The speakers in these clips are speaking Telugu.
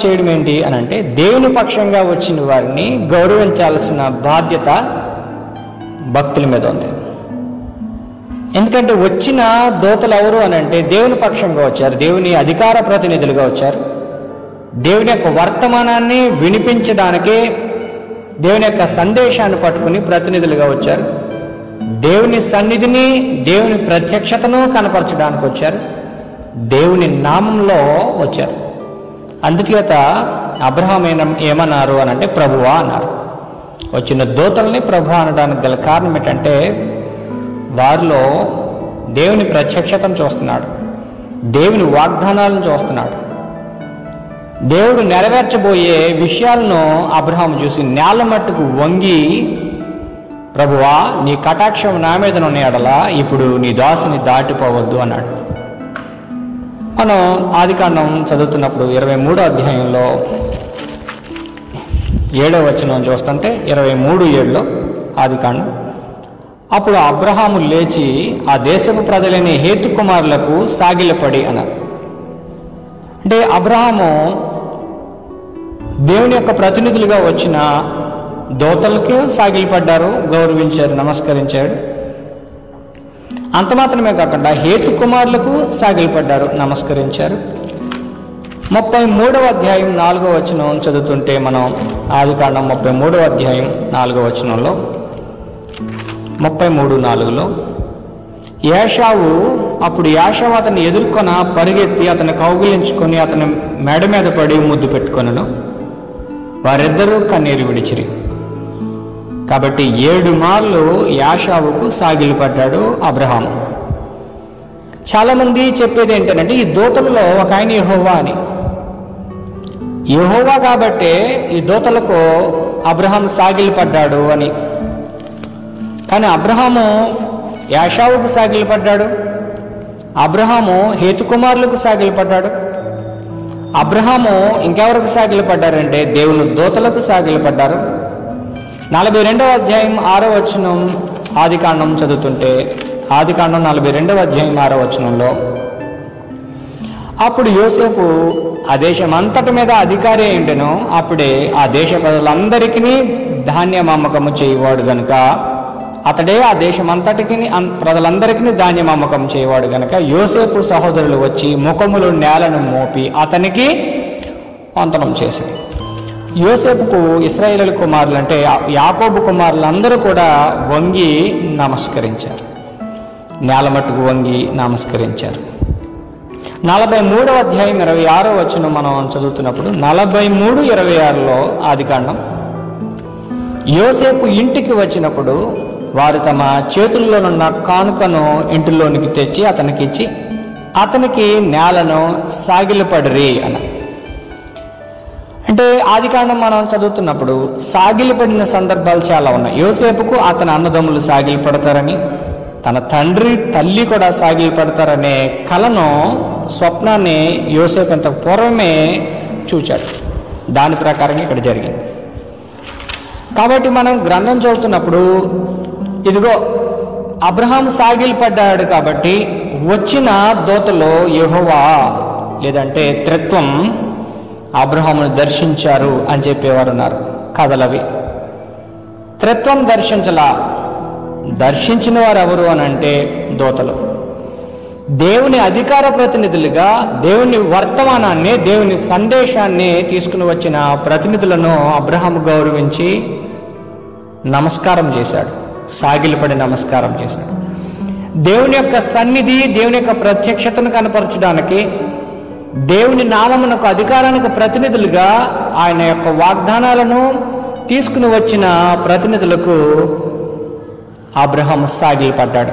చేయడం ఏంటి అని అంటే, దేవుని పక్షంగా వచ్చిన వారిని గౌరవించాల్సిన బాధ్యత భక్తుల మీద ఉంది. ఎందుకంటే వచ్చిన దూతలు ఎవరు అని అంటే దేవుని పక్షంగా వచ్చారు, దేవుని అధికార ప్రతినిధులుగా వచ్చారు, దేవుని యొక్క వర్తమానాన్ని వినిపించడానికి, దేవుని యొక్క సందేశాన్ని పట్టుకుని ప్రతినిధులుగా వచ్చారు, దేవుని సన్నిధిని దేవుని ప్రత్యక్షతను కనపరచడానికి వచ్చారు, దేవుని నామంలో వచ్చారు. అందుచేత అబ్రహాం ఏమన్నారు అని అంటే ప్రభువా అన్నారు. వచ్చిన దూతల్ని ప్రభువా అనడానికి గల కారణం ఏంటంటే వారిలో దేవుని ప్రత్యక్షతను చూస్తున్నాడు, దేవుని వాగ్దానాలను చూస్తున్నాడు, దేవుడు నెరవేర్చబోయే విషయాలను అబ్రహాం చూసి నేల మట్టుకు వంగి, ప్రభువా నీ కటాక్షం నా మీద ఉన్న ఎడల ఇప్పుడు నీ దాసుని దాటిపోవద్దు అన్నాడు. మనం ఆదికాండం చదువుతున్నప్పుడు 23వ అధ్యాయంలో 7వ వచనం చూస్తుంటే 23:7 ఆదికాండం, అప్పుడు అబ్రహాము లేచి ఆ దేశపు ప్రజలైన హేతు కుమారులకు సాగిలపడి అన్నారు. అంటే అబ్రహాము దేవుని యొక్క ప్రతినిధులుగా వచ్చిన దూతలకు సాగిలపడ్డారు, గౌరవించారు, నమస్కరించాడు. అంత మాత్రమే కాకుండా హేతు కుమారులకు సాగిలపడ్డారు, నమస్కరించారు. 33వ అధ్యాయం 4వ వచనం చదువుతుంటే మనం ఆదికాండం 33వ అధ్యాయం 4వ వచనంలో 33:4లో యాషావు అప్పుడు యాషావు అతన్ని ఎదుర్కొన పరిగెత్తి అతన్ని కౌగిలించుకొని అతని మెడ మీద పడి ముద్దు పెట్టుకొనెను. వారిద్దరూ కన్నీరు విడిచిరి. కాబట్టి 7 మార్లు యాషావుకు సాగిలపడ్డాడు అబ్రహాం. చాలామంది చెప్పేది ఏంటంటే ఈ దూతలలో ఒక ఆయన యెహోవా అని. యెహోవా కాబట్టే ఈ దూతలకు అబ్రహాం సాగిలపడ్డాడు అని. కానీ అబ్రహాము యాషావుకు సాగిలపడ్డాడు, అబ్రహాము హేతుకుమారులకు సాగిలపడ్డాడు, అబ్రహాము ఇంకెవరికి సాగిలపడ్డారంటే దేవుని దూతలకు సాగిలపడ్డారు. 42వ అధ్యాయం 6వ వచనం ఆదికాండం చదువుతుంటే ఆదికాండం 42వ అధ్యాయం 6వ వచనంలో అప్పుడు యోసేపు ఆ దేశం అంతటి మీద అధికారి ఏంటనో అప్పుడే ఆ దేశ ప్రజలందరికీ ధాన్యం అమ్మకము చేయవాడు గనుక అతడే ఆ దేశం అంతటికి ప్రజలందరికీ ధాన్యం అమ్మకం చేయవాడు గనుక యోసేపు సహోదరులు వచ్చి ముఖములు నేలను మోపి అతనికి వందనం చేసింది. యోసేపుకు ఇశ్రాయేలు కుమారులు అంటే యాకోబు కుమారులందరూ కూడా వంగి నమస్కరించారు, నేల మట్టుకు వంగి నమస్కరించారు. 43వ అధ్యాయం 26వ వచనం మనం చదువుతున్నప్పుడు 43:26లో ఆదికాండం, యోసేపు ఇంటికి వచ్చినప్పుడు వారు తమ చేతుల్లోనున్న కానుకను ఇంటిలోనికి తెచ్చి అతనికి ఇచ్చి అతనికి నేలను సాగిలపడిరి అన్న. అంటే ఆదికాండం మనం చదువుతున్నప్పుడు సాగిలపడిన సందర్భాలు చాలా ఉన్నాయి. యోసేపుకు అతని అన్నదమ్ములు సాగిలపడతారని, తన తండ్రి తల్లి కూడా సాగిలపడతారనే కలను, స్వప్నాన్ని యోసేపు అంత పూర్వమే చూచాడు. దాని ప్రకారంగా ఇక్కడ జరిగింది. కాబట్టి మనం గ్రంథం చదువుతున్నప్పుడు ఇదిగో అబ్రహాం సాగిలపడ్డాడు కాబట్టి వచ్చిన దూతలో యెహోవా లేదంటే త్రిత్వం అబ్రహామును దర్శించారు అని చెప్పేవారు ఉన్నారు. కథలవి త్రిత్వం దర్శించిన వారు ఎవరు అని అంటే దూతలు. దేవుని అధికార ప్రతినిధులుగా దేవుని వర్తమానాన్ని, దేవుని సందేశాన్ని తీసుకుని వచ్చిన ప్రతినిధులను అబ్రహాం గౌరవించి నమస్కారం చేశాడు, సాగిలపడి నమస్కారం చేశాడు. దేవుని యొక్క సన్నిధి, దేవుని యొక్క ప్రత్యక్షతను కనపరచడానికి, దేవుని నామమునకు అధికారానికి ప్రతినిధులుగా ఆయన యొక్క వాగ్దానాలను తీసుకుని వచ్చిన ప్రతినిధులకు అబ్రహాం సాగిలపడ్డాడు.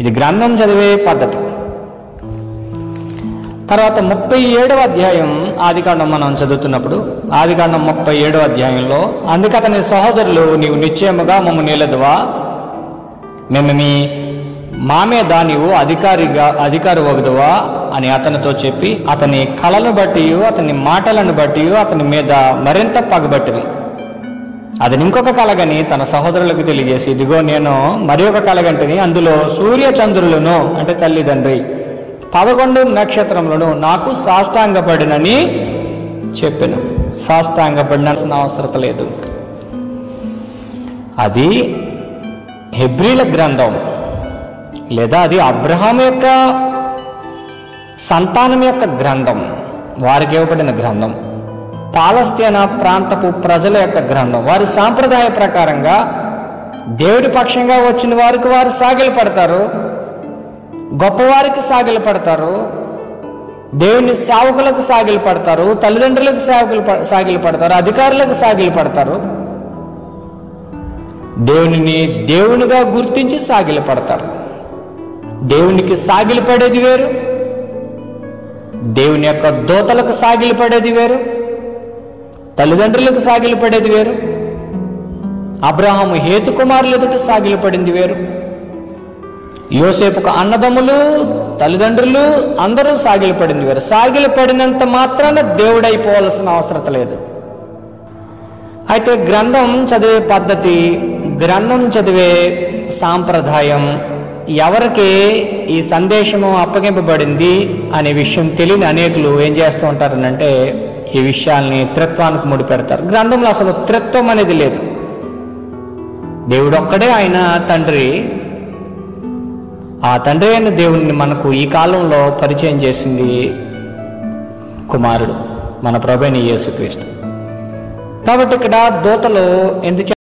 ఇది గ్రంథం చదివే పద్ధతి. తర్వాత 37వ అధ్యాయం ఆదికాండం మనం చదువుతున్నప్పుడు ఆదికాండం 37వ అధ్యాయంలో అందుకు అతని సహోదరులు నీవు నిశ్చయముగా మమ్ము నిలదువా, మేము మా మీద నీవు అధికారి వగదువా అని అతనితో చెప్పి అతని కళను బట్టి అతని మాటలను బట్టి అతని మీద మరింత పగబట్టిరి. అతని ఇంకొక కలగని తన సహోదరులకు తెలియజేసి ఇదిగో నేను మరి ఒక కలగంటిని, అందులో సూర్య చంద్రులను అంటే తల్లిదండ్రి 11 నక్షత్రములను నాకు సాష్టాంగపడినని చెప్పాను, సాష్టాంగపడాల్సిన అవసరం లేదు. అది హెబ్రీల గ్రంథం, లేదా అది అబ్రహాం యొక్క సంతానం యొక్క గ్రంథం, వారికి ఇవ్వబడిన గ్రంథం. పాలస్తీనా ప్రాంతపు ప్రజల యొక్క గ్రంథం. వారి సాంప్రదాయ ప్రకారంగా దేవుడి పక్షంగా వచ్చిన వారికి వారు సాగిలు పడతారు, గొప్పవారికి సాగిలు పడతారు, దేవుని సేవకులకు సాగిలు పడతారు, తల్లిదండ్రులకు సాగిలు పడతారు, అధికారులకు సాగిలు పడతారు, దేవునిని దేవునిగా గుర్తించి సాగిలు పడతారు. దేవునికి సాగిలు పడేది వేరు, దేవుని యొక్క దూతలకు సాగిలు పడేది వేరు, తల్లిదండ్రులకు సాగిలు పడేది వేరు, అబ్రహాము హేతు కుమారులు ఎదుట సాగిలు పడింది వేరు, యోసేపుకు అన్నదమ్ములు తల్లిదండ్రులు అందరూ సాగిలు పడింది వేరు. సాగిలు పడినంత మాత్రాన దేవుడైపోవాల్సిన అవసరం లేదు. అయితే గ్రంథం చదివే పద్ధతి, గ్రంథం చదివే సాంప్రదాయం, ఎవరికి ఈ సందేశము అప్పగింపబడింది అనే విషయం తెలియని అనేకులు ఏం చేస్తూ ఉంటారనంటే ఈ విషయాల్ని త్రిత్వానికి ముడిపెడతారు. గ్రంథంలో అసలు త్రిత్వం అనేది లేదు. దేవుడు ఒక్కడే ఆయన తండ్రి. ఆ తండ్రి అయిన దేవుడిని మనకు ఈ కాలంలో పరిచయం చేసింది కుమారుడు, మన ప్రభువైన యేసుక్రీస్తు. కాబట్టి ఇక్కడ దూతలు ఎందుకు